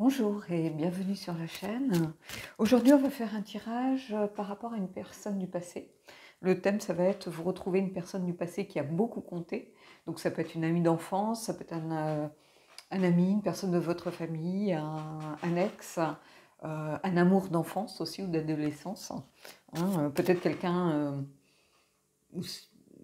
Bonjour et bienvenue sur la chaîne. Aujourd'hui, on va faire un tirage par rapport à une personne du passé. Le thème, ça va être vous retrouver une personne du passé qui a beaucoup compté. Donc ça peut être une amie d'enfance, ça peut être un ami, une personne de votre famille, un ex, un amour d'enfance aussi ou d'adolescence. Hein, peut-être quelqu'un ou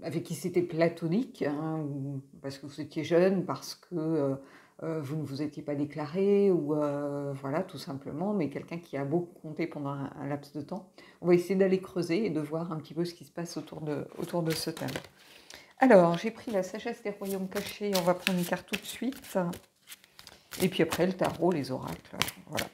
avec qui c'était platonique, hein, ou parce que vous étiez jeune, parce que vous ne vous étiez pas déclaré, ou voilà, tout simplement, mais quelqu'un qui a beaucoup compté pendant un laps de temps. On va essayer d'aller creuser et de voir un petit peu ce qui se passe autour de ce thème. Alors, j'ai pris la sagesse des royaumes cachés, on va prendre une carte tout de suite. Et puis après, le tarot, les oracles, voilà.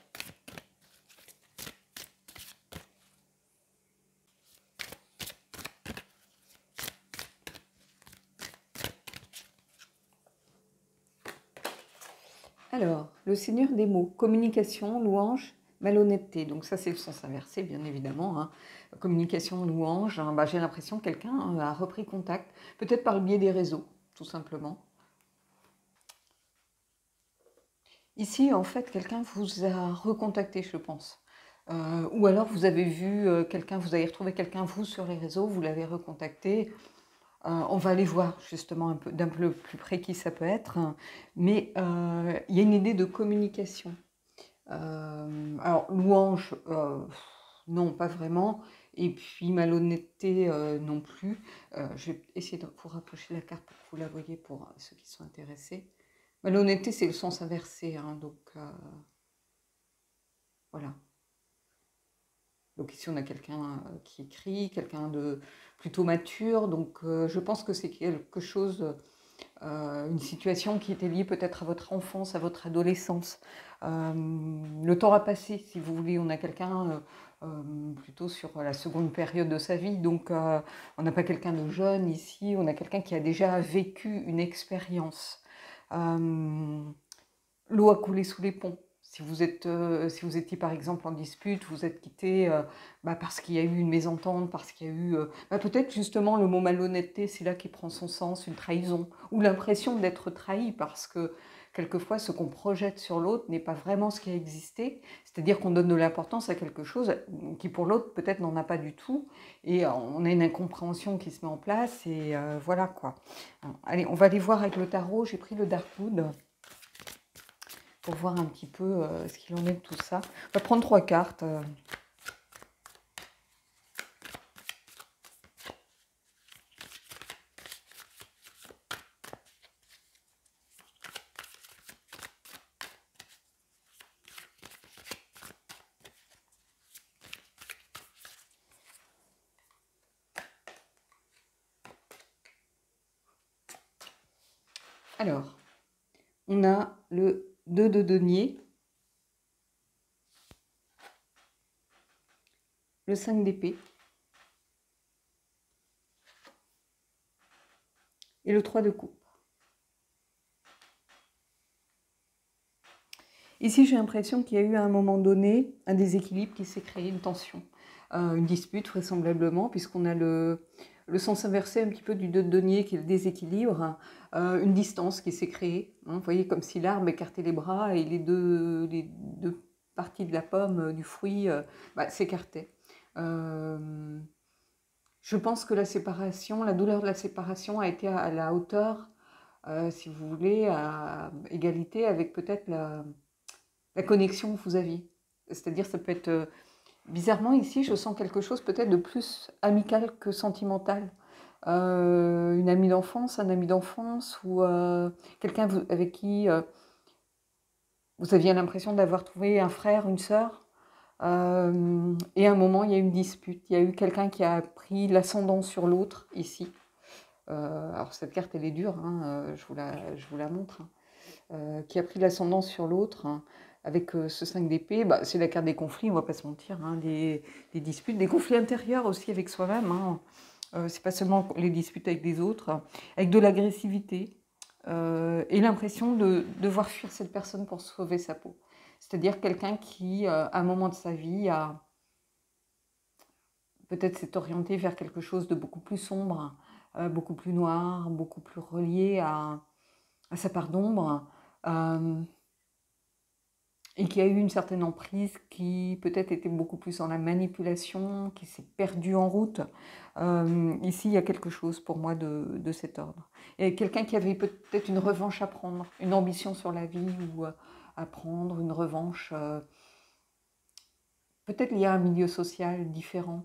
Alors, le seigneur des mots, communication, louange, malhonnêteté. Donc ça, c'est le sens inversé, bien évidemment. Hein. Communication, louange, hein, j'ai l'impression que quelqu'un a repris contact, peut-être par le biais des réseaux, tout simplement. Ici, en fait, quelqu'un vous a recontacté, je pense. Ou alors vous avez vu quelqu'un, vous avez retrouvé quelqu'un, vous, sur les réseaux, vous l'avez recontacté. On va aller voir justement un peu d'un peu plus près qui ça peut être. Mais il y a une idée de communication. Alors, louange, non, pas vraiment. Et puis, malhonnêteté, non plus. Je vais essayer de vous rapprocher la carte pour que vous la voyez pour ceux qui sont intéressés. Malhonnêteté, c'est le sens inversé, hein, donc voilà. Donc ici, on a quelqu'un qui écrit, quelqu'un de plutôt mature. Donc, je pense que c'est quelque chose... une situation qui était liée peut-être à votre enfance, à votre adolescence. Le temps a passé, si vous voulez. On a quelqu'un plutôt sur la seconde période de sa vie. Donc, on n'a pas quelqu'un de jeune ici. On a quelqu'un qui a déjà vécu une expérience. L'eau a coulé sous les ponts. Si vous étiez par exemple en dispute, vous êtes quitté parce qu'il y a eu une mésentente, parce qu'il y a eu peut-être justement le mot malhonnêteté, c'est là qui prend son sens, une trahison, ou l'impression d'être trahi, parce que quelquefois ce qu'on projette sur l'autre n'est pas vraiment ce qui a existé, c'est-à-dire qu'on donne de l'importance à quelque chose qui pour l'autre peut-être n'en a pas du tout, et on a une incompréhension qui se met en place, et voilà quoi. Alors, allez, on va aller voir avec le tarot, j'ai pris le Darkwood pour voir un petit peu ce qu'il en est de tout ça. On va prendre 3 cartes. Alors, on a le 2 de denier, le 5 d'épée et le 3 de coupe. Ici, j'ai l'impression qu'il y a eu à un moment donné un déséquilibre qui s'est créé, une tension, une dispute vraisemblablement, puisqu'on a le sens inversé un petit peu du 2 de denier qui est le déséquilibre, une distance qui s'est créée. Hein, vous voyez, comme si l'arbre écartait les bras et les deux parties de la pomme, du fruit, s'écartaient. Je pense que la séparation, la douleur de la séparation a été à la hauteur, si vous voulez, à égalité avec peut-être la connexion que vous aviez. C'est-à-dire, ça peut être... bizarrement, ici, je sens quelque chose peut-être de plus amical que sentimental. Une amie d'enfance, un ami d'enfance, ou quelqu'un avec qui vous aviez l'impression d'avoir trouvé un frère, une sœur. Et à un moment, il y a eu une dispute. Il y a eu quelqu'un qui a pris l'ascendant sur l'autre, ici. Alors, cette carte, elle est dure, hein, je vous la montre. Hein. Qui a pris l'ascendant sur l'autre, hein, avec ce 5 d'épée. C'est la carte des conflits, on ne va pas se mentir. Hein, des disputes, des conflits intérieurs aussi avec soi-même. Hein. C'est pas seulement les disputes avec les autres, hein, avec de l'agressivité. Et l'impression de devoir fuir cette personne pour sauver sa peau. C'est-à-dire quelqu'un qui, à un moment de sa vie, a peut-être s'est orienté vers quelque chose de beaucoup plus sombre, beaucoup plus noir, beaucoup plus relié à sa part d'ombre. et qui a eu une certaine emprise, qui peut-être était beaucoup plus dans la manipulation, qui s'est perdue en route. Ici, il y a quelque chose pour moi de cet ordre. Et quelqu'un qui avait peut-être une revanche à prendre, une ambition sur la vie, ou à prendre une revanche, peut-être liée à un milieu social différent.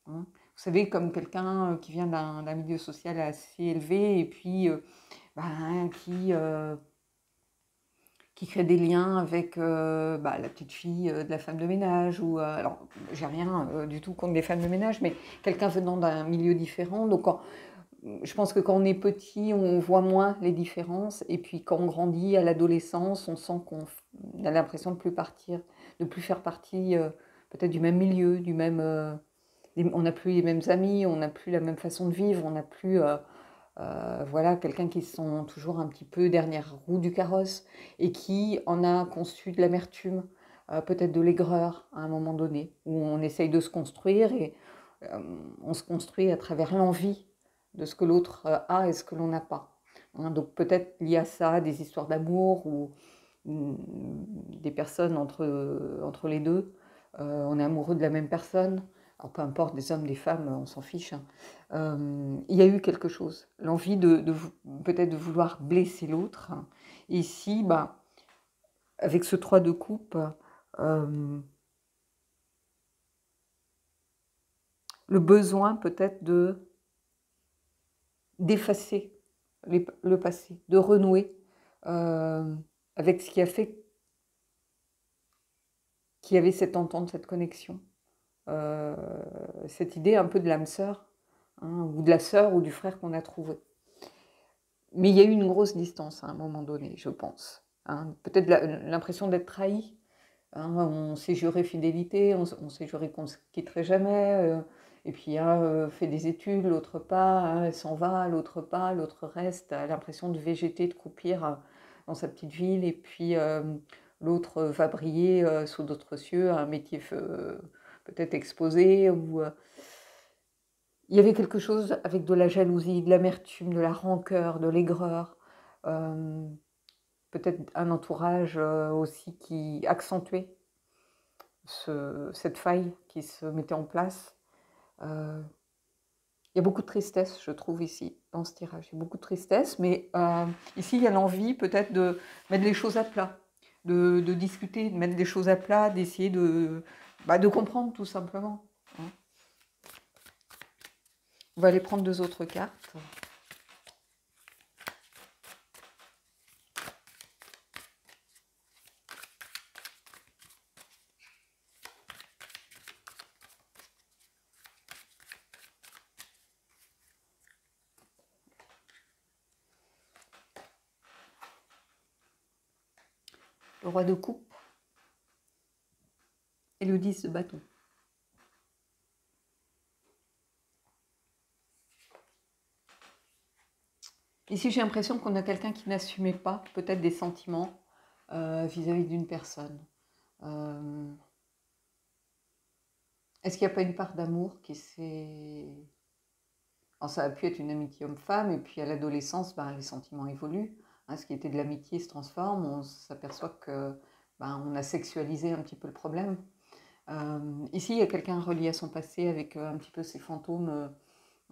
Hein. Vous savez, comme quelqu'un qui vient d'un milieu social assez élevé, et puis ben, qui crée des liens avec la petite fille de la femme de ménage, ou alors j'ai rien du tout contre les femmes de ménage, mais quelqu'un venant d'un milieu différent. Donc je pense que quand on est petit, on voit moins les différences, et puis quand on grandit à l'adolescence, on sent qu'on a l'impression de plus faire partie peut-être du même milieu, on n'a plus les mêmes amis, on n'a plus la même façon de vivre, on n'a plus voilà, quelqu'un qui se sent toujours un petit peu dernière roue du carrosse, et qui en a conçu de l'amertume, peut-être de l'aigreur à un moment donné, où on essaye de se construire, et euh, on se construit à travers l'envie de ce que l'autre a et ce que l'on n'a pas. Hein, donc peut-être lié à ça, des histoires d'amour, ou des personnes entre les deux. On est amoureux de la même personne. Alors peu importe, des hommes, des femmes, on s'en fiche. Hein. Il y a eu quelque chose, l'envie peut-être de vouloir blesser l'autre. Et ici, bah, avec ce 3 de coupe, le besoin peut-être d'effacer le passé, de renouer avec ce qui a fait qu'il y avait cette entente, cette connexion. Cette idée un peu de l'âme sœur, hein, ou de la sœur ou du frère qu'on a trouvé. Mais il y a eu une grosse distance à un moment donné, je pense. Hein. Peut-être l'impression d'être trahi. Hein. On s'est juré fidélité, on s'est juré qu'on ne se quitterait jamais. Et puis un fait des études, l'autre pas, hein, elle s'en va, l'autre pas, l'autre reste, a l'impression de végéter, de croupir dans sa petite ville. Et puis l'autre va briller sous d'autres cieux, un métier peut-être exposé, ou il y avait quelque chose avec de la jalousie, de l'amertume, de la rancœur, de l'aigreur, peut-être un entourage aussi qui accentuait cette faille qui se mettait en place. Il y a beaucoup de tristesse, je trouve, ici, dans ce tirage. Il y a beaucoup de tristesse, mais ici, il y a l'envie peut-être de mettre les choses à plat, de discuter, de mettre des choses à plat, d'essayer de comprendre tout simplement. Hein. On va aller prendre 2 autres cartes. Le roi de coupe et le 10 de bâton. Ici, j'ai l'impression qu'on a quelqu'un qui n'assumait pas peut-être des sentiments vis-à-vis d'une personne. Est-ce qu'il n'y a pas une part d'amour qui s'est... Alors, ça a pu être une amitié homme-femme, et puis à l'adolescence, les sentiments évoluent. Hein, ce qui était de l'amitié se transforme, on s'aperçoit que on a sexualisé un petit peu le problème. Ici, il y a quelqu'un relié à son passé, avec un petit peu ces fantômes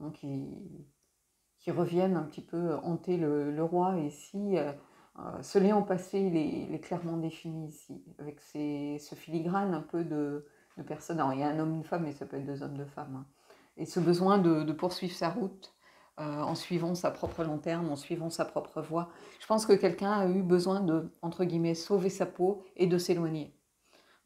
hein, qui reviennent un petit peu hanter le roi. Et ici, ce lien au passé, il est clairement défini ici, avec ce filigrane un peu de personnes. Alors, il y a un homme, une femme, mais ça peut être 2 hommes, 2 femmes. Hein. Et ce besoin de poursuivre sa route en suivant sa propre lanterne, en suivant sa propre voie. Je pense que quelqu'un a eu besoin de, entre guillemets, sauver sa peau et de s'éloigner.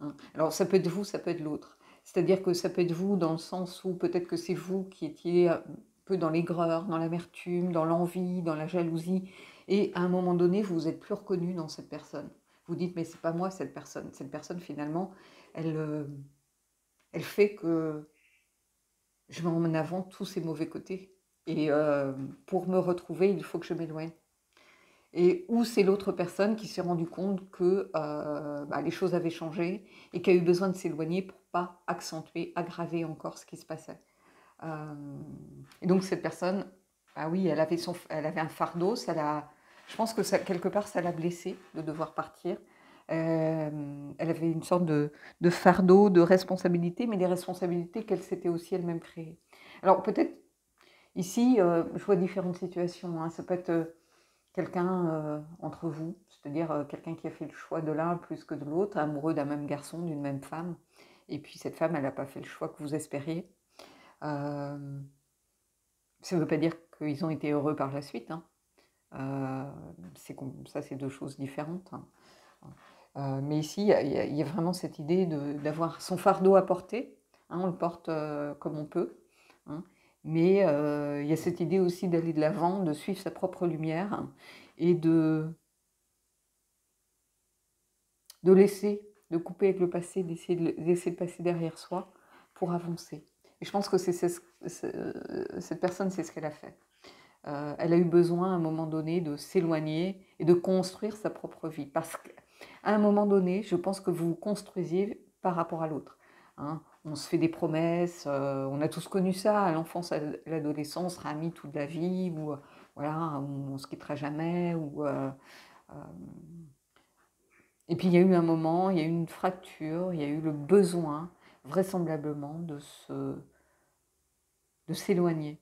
Hein. Alors, ça peut être vous, ça peut être l'autre. C'est-à-dire que ça peut être vous dans le sens où peut-être que c'est vous qui étiez un peu dans l'aigreur, dans l'amertume, dans l'envie, dans la jalousie, et à un moment donné, vous vous êtes plus reconnu dans cette personne. Vous dites, mais c'est pas moi cette personne. Cette personne, finalement, elle fait que je mets en avant tous ses mauvais côtés. Et pour me retrouver, il faut que je m'éloigne. Et où c'est l'autre personne qui s'est rendu compte que les choses avaient changé, et qui a eu besoin de s'éloigner pour pas accentuer, aggraver encore ce qui se passait. Et donc cette personne, oui, elle avait un fardeau, je pense que quelque part ça l'a blessée de devoir partir. Elle avait une sorte de fardeau, de responsabilité, mais des responsabilités qu'elle s'était aussi elle-même créées. Alors peut-être ici, je vois différentes situations, hein. Ça peut être quelqu'un entre vous, c'est-à-dire quelqu'un qui a fait le choix de l'un plus que de l'autre, amoureux d'un même garçon, d'une même femme, et puis cette femme, elle n'a pas fait le choix que vous espériez. Euh, Ça ne veut pas dire qu'ils ont été heureux par la suite, hein. Ça, c'est deux choses différentes, hein. Mais ici, il y a vraiment cette idée d'avoir son fardeau à porter, hein. On le porte comme on peut, hein. Mais il y a cette idée aussi d'aller de l'avant, de suivre sa propre lumière, hein, et de laisser, de couper avec le passé, d'essayer de passer derrière soi pour avancer. Et je pense que cette personne, c'est ce qu'elle a fait. Elle a eu besoin à un moment donné de s'éloigner et de construire sa propre vie. Parce qu'à un moment donné, je pense que vous vous construisiez par rapport à l'autre, hein. On se fait des promesses, on a tous connu ça, à l'enfance, à l'adolescence, on sera amis toute la vie, ou voilà, on se quittera jamais, euh, et puis il y a eu un moment, il y a eu une fracture, il y a eu le besoin, vraisemblablement, de s'éloigner.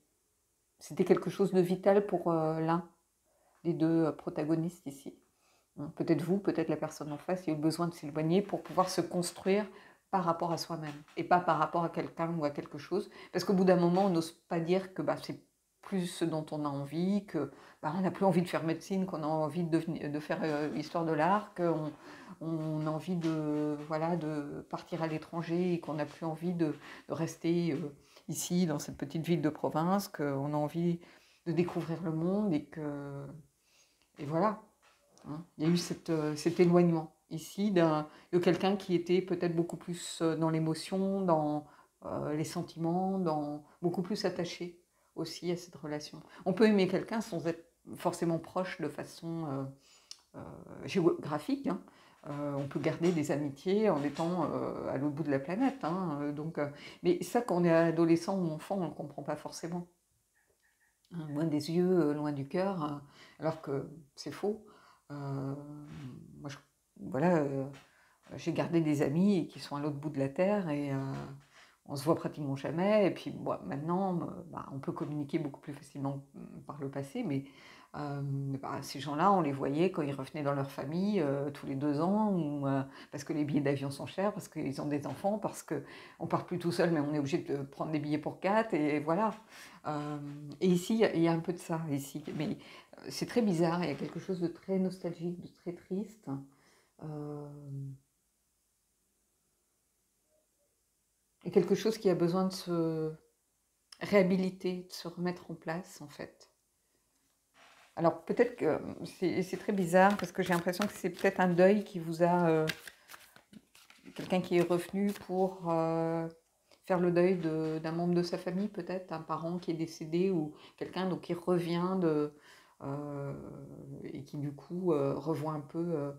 C'était quelque chose de vital pour l'un des deux protagonistes ici. Peut-être vous, peut-être la personne en face, il y a eu besoin de s'éloigner pour pouvoir se construire par rapport à soi-même et pas par rapport à quelqu'un ou à quelque chose. Parce qu'au bout d'un moment, on n'ose pas dire que c'est plus ce dont on a envie, que on n'a plus envie de faire médecine, qu'on a envie de faire histoire de l'art, qu'on a envie voilà, de partir à l'étranger et qu'on n'a plus envie de rester ici, dans cette petite ville de province, qu'on a envie de découvrir le monde et voilà. Hein. Il y a eu cet éloignement ici de quelqu'un qui était peut-être beaucoup plus dans l'émotion, dans les sentiments, beaucoup plus attaché aussi à cette relation. On peut aimer quelqu'un sans être forcément proche de façon géographique, hein. On peut garder des amitiés en étant à l'autre bout de la planète, hein. Mais ça, quand on est adolescent ou enfant, on ne le comprend pas forcément, hein. Loin des yeux, loin du cœur, alors que c'est faux. Moi, voilà, j'ai gardé des amis qui sont à l'autre bout de la terre et on se voit pratiquement jamais. Et puis maintenant, on peut communiquer beaucoup plus facilement par le passé, mais ces gens-là, on les voyait quand ils revenaient dans leur famille tous les 2 ans, ou, parce que les billets d'avion sont chers, parce qu'ils ont des enfants, parce qu'on ne part plus tout seul, mais on est obligé de prendre des billets pour 4, et voilà. Et ici, il y a un peu de ça, ici. Mais c'est très bizarre, il y a quelque chose de très nostalgique, de très triste. Euh, et quelque chose qui a besoin de se réhabiliter, de se remettre en place, en fait. Alors peut-être que c'est très bizarre, parce que j'ai l'impression que c'est peut-être un deuil qui vous a... quelqu'un qui est revenu pour faire le deuil d'un membre de sa famille, peut-être, un parent qui est décédé, ou quelqu'un qui revient et qui du coup revoit un peu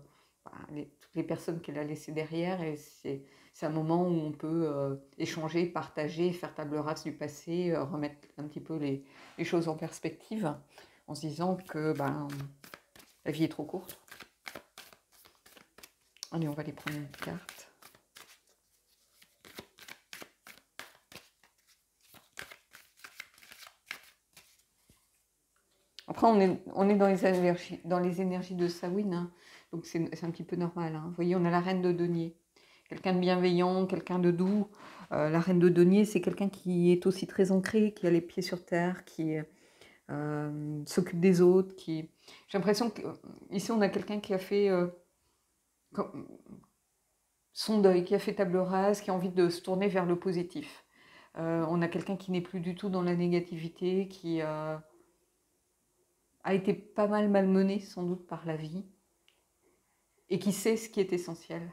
toutes les personnes qu'elle a laissées derrière, et c'est un moment où on peut échanger, partager, faire table rase du passé, remettre un petit peu les choses en perspective, en se disant que la vie est trop courte. Allez, on va aller prendre une carte. Après, on est dans les énergies de Samhain, hein, donc c'est un petit peu normal, hein. Vous voyez, on a la reine de denier, quelqu'un de bienveillant, quelqu'un de doux. La reine de denier, c'est quelqu'un qui est aussi très ancré, qui a les pieds sur terre, qui s'occupe des autres. J'ai l'impression qu'ici, on a quelqu'un qui a fait son deuil, qui a fait table rase, qui a envie de se tourner vers le positif. On a quelqu'un qui n'est plus du tout dans la négativité, qui a été pas mal malmené sans doute par la vie et qui sait ce qui est essentiel,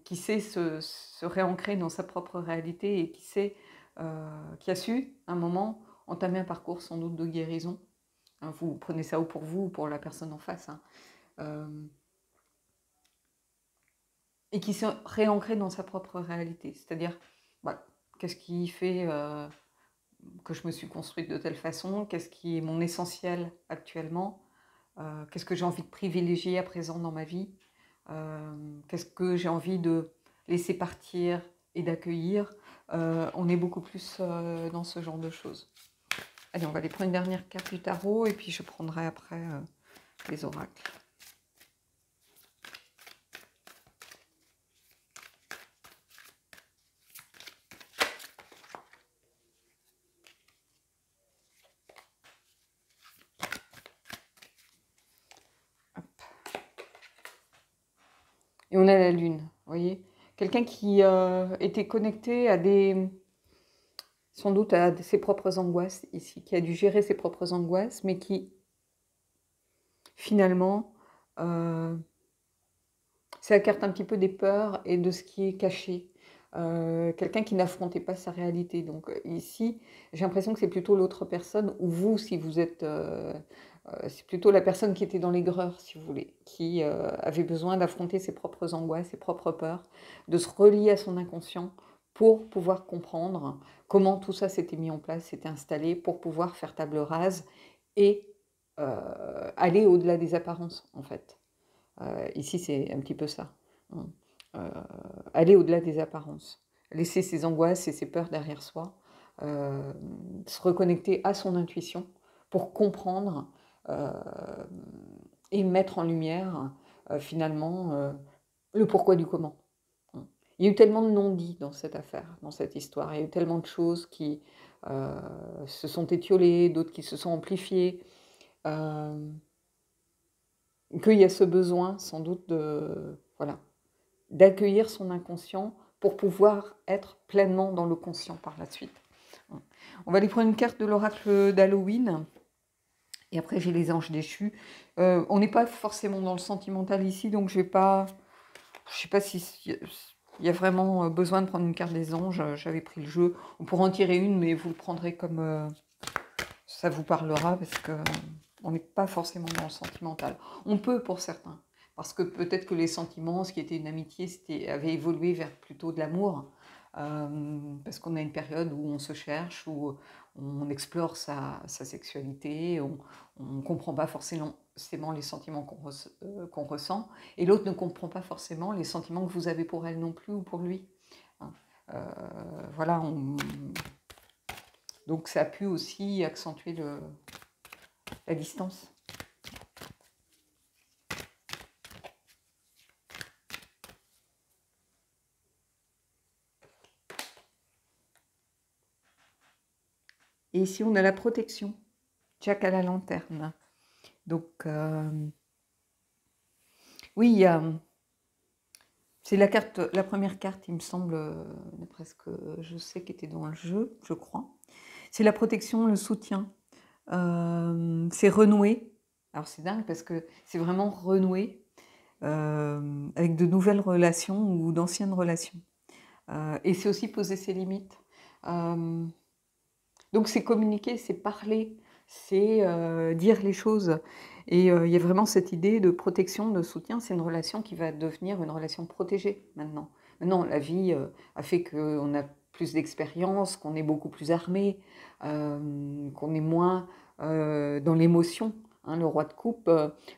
qui sait se réancrer dans sa propre réalité et qui a su, à un moment, entamer un parcours sans doute de guérison. Hein, vous prenez ça ou pour vous ou pour la personne en face, hein. Et qui s'est réancré dans sa propre réalité, c'est-à-dire qu'est-ce qui fait que je me suis construite de telle façon, qu'est-ce qui est mon essentiel actuellement, Qu'est-ce que j'ai envie de privilégier à présent dans ma vie? Qu'est-ce que j'ai envie de laisser partir et d'accueillir? On est beaucoup plus dans ce genre de choses. Allez, on va aller prendre une dernière carte du tarot et puis je prendrai après les oracles. Et on a la lune, vous voyez? Quelqu'un qui était connecté à sans doute à ses propres angoisses ici, qui a dû gérer ses propres angoisses, mais qui, finalement, c'est la carte un petit peu des peurs et de ce qui est caché. Quelqu'un qui n'affrontait pas sa réalité. Donc ici, j'ai l'impression que c'est plutôt l'autre personne, ou vous, si vous êtes... c'est plutôt la personne qui était dans l'aigreur, si vous voulez, qui avait besoin d'affronter ses propres angoisses, ses propres peurs, de se relier à son inconscient pour pouvoir comprendre comment tout ça s'était mis en place, s'était installé, pour pouvoir faire table rase et aller au-delà des apparences, en fait. Ici, c'est un petit peu ça. Aller au-delà des apparences. Laisser ses angoisses et ses peurs derrière soi. Se reconnecter à son intuition pour comprendre et mettre en lumière finalement le pourquoi du comment. Il y a eu tellement de non-dits dans cette affaire, dans cette histoire. Il y a eu tellement de choses qui se sont étiolées, d'autres qui se sont amplifiées. Qu'il y a ce besoin sans doute de voilà, d'accueillir son inconscient pour pouvoir être pleinement dans le conscient par la suite. On va aller prendre une carte de l'oracle d'Halloween. Et après, j'ai les anges déchus. On n'est pas forcément dans le sentimental ici, donc je ne sais pas s'il y a vraiment besoin de prendre une carte des anges. J'avais pris le jeu. On pourra en tirer une, mais vous le prendrez comme ça vous parlera, parce que on n'est pas forcément dans le sentimental. On peut pour certains, parce que peut-être que les sentiments, ce qui était une amitié, avait évolué vers plutôt de l'amour, parce qu'on a une période où on se cherche, où on explore sa sexualité, on ne comprend pas forcément les sentiments qu'on ressent, et l'autre ne comprend pas forcément les sentiments que vous avez pour elle non plus ou pour lui. Voilà, donc ça a pu aussi accentuer la distance. Et ici, on a la protection. Jack à la lanterne. Donc, oui, c'est la première carte, il me semble, presque, je sais, qui était dans le jeu, je crois. C'est la protection, le soutien. C'est renouer. Alors, c'est dingue parce que c'est vraiment renouer avec de nouvelles relations ou d'anciennes relations. Et c'est aussi poser ses limites. Donc c'est communiquer, c'est parler, c'est dire les choses. Et il y a vraiment cette idée de protection, de soutien. C'est une relation qui va devenir une relation protégée maintenant. Maintenant, la vie a fait qu'on a plus d'expérience, qu'on est beaucoup plus armé, qu'on est moins dans l'émotion. Hein, le roi de coupe,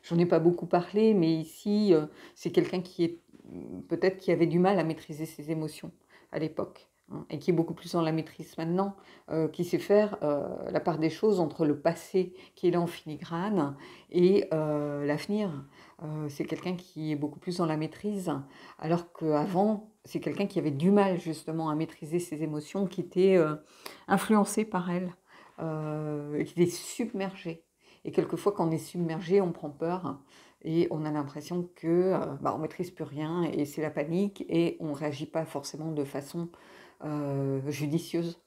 j'en ai pas beaucoup parlé, mais ici, c'est quelqu'un qui est peut-être qui avait du mal à maîtriser ses émotions à l'époque, hein, et qui est beaucoup plus dans la maîtrise maintenant, qui sait faire la part des choses entre le passé qui est là en filigrane et l'avenir. C'est quelqu'un qui est beaucoup plus dans la maîtrise, alors qu'avant, c'est quelqu'un qui avait du mal justement à maîtriser ses émotions, qui était influencé par elles, qui était submergé. Et quelquefois, quand on est submergé, on prend peur et on a l'impression que on maîtrise plus rien et c'est la panique et on réagit pas forcément de façon judicieuse.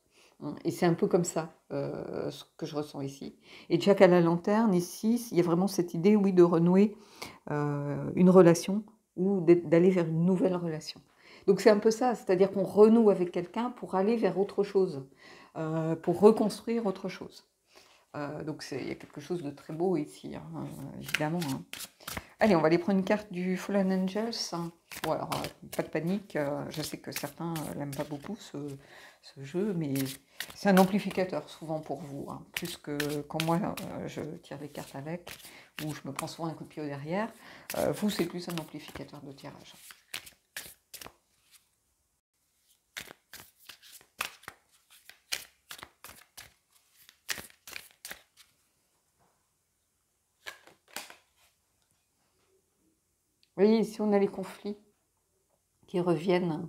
Et c'est un peu comme ça ce que je ressens ici. Et Jack à la lanterne, ici, il y a vraiment cette idée, oui, de renouer une relation ou d'aller vers une nouvelle relation. Donc c'est un peu ça, c'est-à-dire qu'on renoue avec quelqu'un pour aller vers autre chose, pour reconstruire autre chose. Donc il y a quelque chose de très beau ici, hein, évidemment. Hein. Allez, on va aller prendre une carte du Fallen Angels. Bon, alors, pas de panique. Je sais que certains n'aiment pas beaucoup ce jeu, mais c'est un amplificateur souvent pour vous. Hein, plus que quand moi, je tire les cartes avec, ou je me prends souvent un coup de pied au derrière. Vous, c'est plus un amplificateur de tirage. Vous voyez, ici, on a les conflits qui reviennent.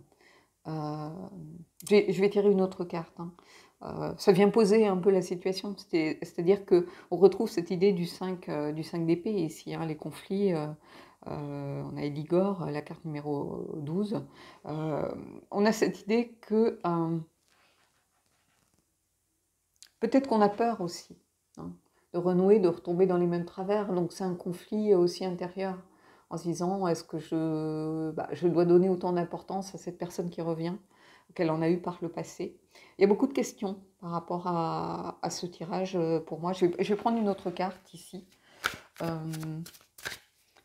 Je vais tirer une autre carte. Hein. Ça vient poser un peu la situation, c'est-à-dire qu'on retrouve cette idée du 5 d'épée ici, hein, les conflits. On a Eligor, la carte numéro 12. On a cette idée que peut-être qu'on a peur aussi, hein, de renouer, de retomber dans les mêmes travers. Donc c'est un conflit aussi intérieur, en se disant, est-ce que je dois donner autant d'importance à cette personne qui revient qu'elle en a eu par le passé? Il y a beaucoup de questions par rapport à ce tirage pour moi. Je vais prendre une autre carte ici.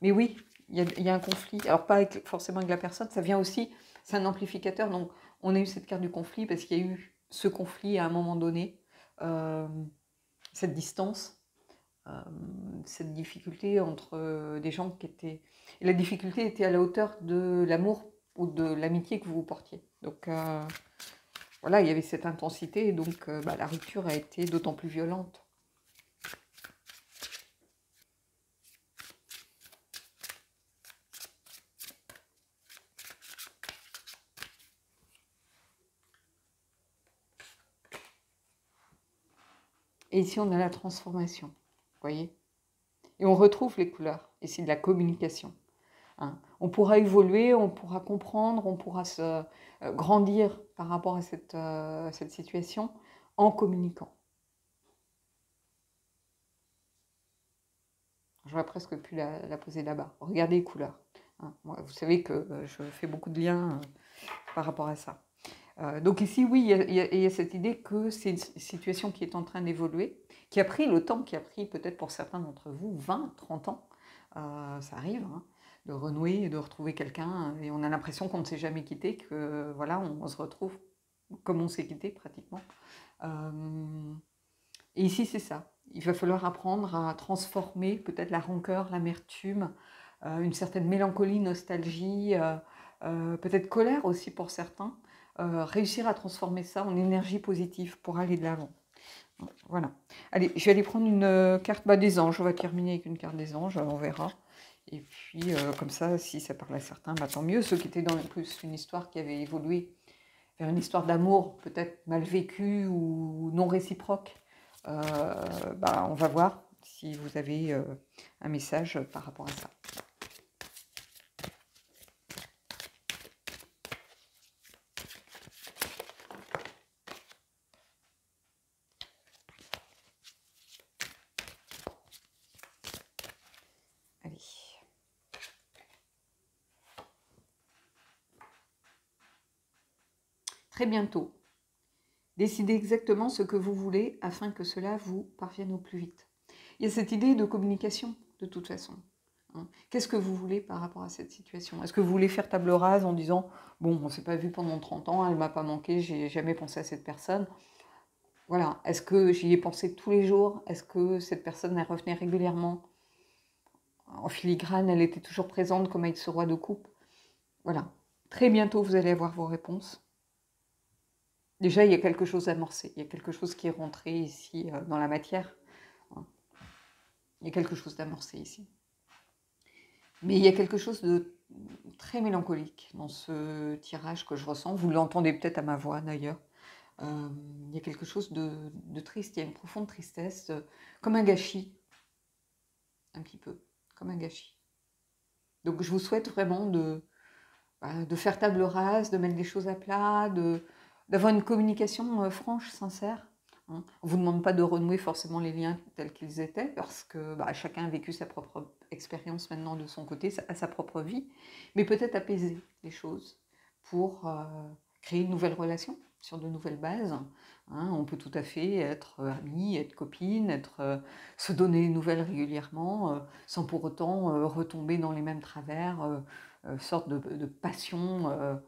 Mais oui, il y a un conflit. Alors pas forcément avec la personne, ça vient aussi, c'est un amplificateur. Donc on a eu cette carte du conflit parce qu'il y a eu ce conflit à un moment donné. Cette distance, cette difficulté entre des gens qui étaient... Et la difficulté était à la hauteur de l'amour ou de l'amitié que vous vous portiez. Donc voilà, il y avait cette intensité et donc la rupture a été d'autant plus violente. Et ici, on a la transformation, vous voyez? Et on retrouve les couleurs, ici de la communication. Hein. On pourra évoluer, on pourra comprendre, on pourra se grandir par rapport à cette situation en communiquant. J'aurais presque pu la poser là-bas. Regardez les couleurs. Hein. Moi, vous savez que je fais beaucoup de liens par rapport à ça. Donc ici, oui, il y a cette idée que c'est une situation qui est en train d'évoluer, qui a pris le temps, qui a pris peut-être pour certains d'entre vous 20, 30 ans. Ça arrive, hein, de renouer et de retrouver quelqu'un. Et on a l'impression qu'on ne s'est jamais quitté, que voilà, on se retrouve comme on s'est quitté pratiquement. Et ici, c'est ça. Il va falloir apprendre à transformer peut-être la rancœur, l'amertume, une certaine mélancolie, nostalgie, peut-être colère aussi pour certains. Réussir à transformer ça en énergie positive pour aller de l'avant. Voilà. Allez, je vais aller prendre une carte des anges. On va terminer avec une carte des anges, on verra. Et puis, comme ça, si ça parle à certains, tant mieux. Ceux qui étaient dans plus une histoire qui avait évolué vers une histoire d'amour peut-être mal vécue ou non réciproque, on va voir si vous avez un message par rapport à ça. Allez. Très bientôt. Décidez exactement ce que vous voulez afin que cela vous parvienne au plus vite. Il y a cette idée de communication, de toute façon. Hein. Qu'est-ce que vous voulez par rapport à cette situation? Est-ce que vous voulez faire table rase en disant « Bon, on ne s'est pas vu pendant 30 ans, elle ne m'a pas manqué, j'ai jamais pensé à cette personne. » Voilà. Est-ce que j'y ai pensé tous les jours? Est-ce que cette personne, elle revenait régulièrement? En filigrane, elle était toujours présente comme avec ce roi de coupe? Voilà. Très bientôt, vous allez avoir vos réponses. Déjà, il y a quelque chose d'amorcé, il y a quelque chose qui est rentré ici dans la matière. Il y a quelque chose d'amorcé ici. Mais il y a quelque chose de très mélancolique dans ce tirage que je ressens. Vous l'entendez peut-être à ma voix d'ailleurs. Il y a quelque chose de triste, il y a une profonde tristesse, comme un gâchis, un petit peu, comme un gâchis. Donc je vous souhaite vraiment de faire table rase, de mettre les choses à plat, d'avoir une communication franche, sincère. Hein. On ne vous demande pas de renouer forcément les liens tels qu'ils étaient, parce que chacun a vécu sa propre expérience maintenant de son côté, sa propre vie, mais peut-être apaiser les choses pour créer une nouvelle relation, sur de nouvelles bases. Hein. On peut tout à fait être amis, être copine, se donner des nouvelles régulièrement, sans pour autant retomber dans les mêmes travers, sorte de passion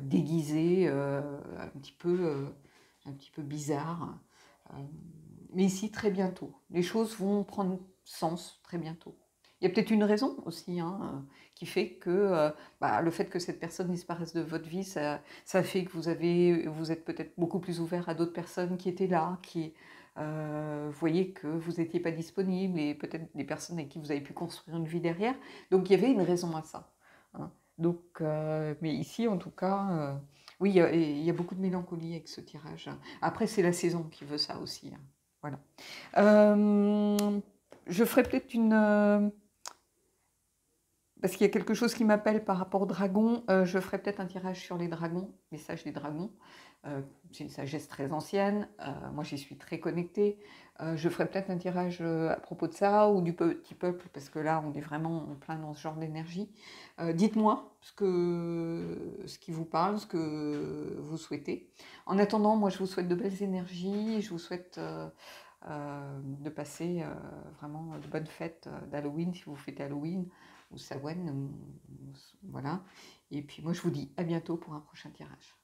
déguisée, un petit peu bizarre. Euh, mais ici, très bientôt. Les choses vont prendre sens très bientôt. Il y a peut-être une raison aussi qui fait que le fait que cette personne disparaisse de votre vie, ça fait que vous êtes peut-être beaucoup plus ouvert à d'autres personnes qui étaient là, qui voyaient que vous n'étiez pas disponible et peut-être des personnes avec qui vous avez pu construire une vie derrière. Donc il y avait une raison à ça. Hein. Donc, mais ici, en tout cas, oui, il y a beaucoup de mélancolie avec ce tirage. Après, c'est la saison qui veut ça aussi. Hein. Voilà. Je ferai peut-être parce qu'il y a quelque chose qui m'appelle par rapport aux dragons, je ferai peut-être un tirage sur les dragons, message des dragons. C'est une sagesse très ancienne, moi j'y suis très connectée. Je ferai peut-être un tirage à propos de ça ou du petit peuple, parce que là on est vraiment en plein dans ce genre d'énergie. Dites-moi ce qui vous parle, ce que vous souhaitez. En attendant, moi je vous souhaite de belles énergies, je vous souhaite de passer vraiment de bonnes fêtes d'Halloween si vous fêtez Halloween ou Samhain, voilà. Et puis moi je vous dis à bientôt pour un prochain tirage.